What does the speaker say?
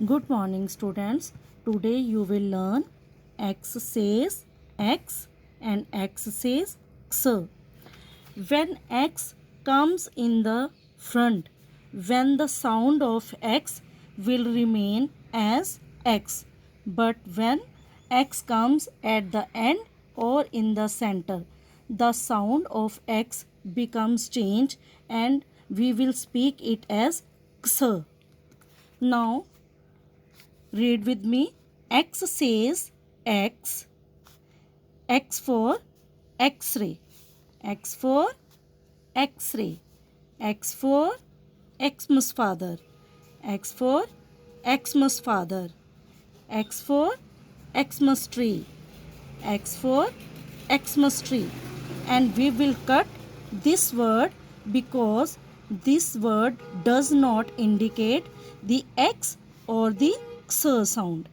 Good morning, students. Today you will learn X says X and X says X. When X comes in the front, when the sound of X will remain as X, but when X comes at the end or in the center, the sound of X becomes changed and we will speak it as X. Now read with me. X says X. X for X-ray. X for X-ray. X for Xmas father. X for Xmas father. X for Xmas tree. X for Xmas tree. And we will cut this word because this word does not indicate the X or the X sound.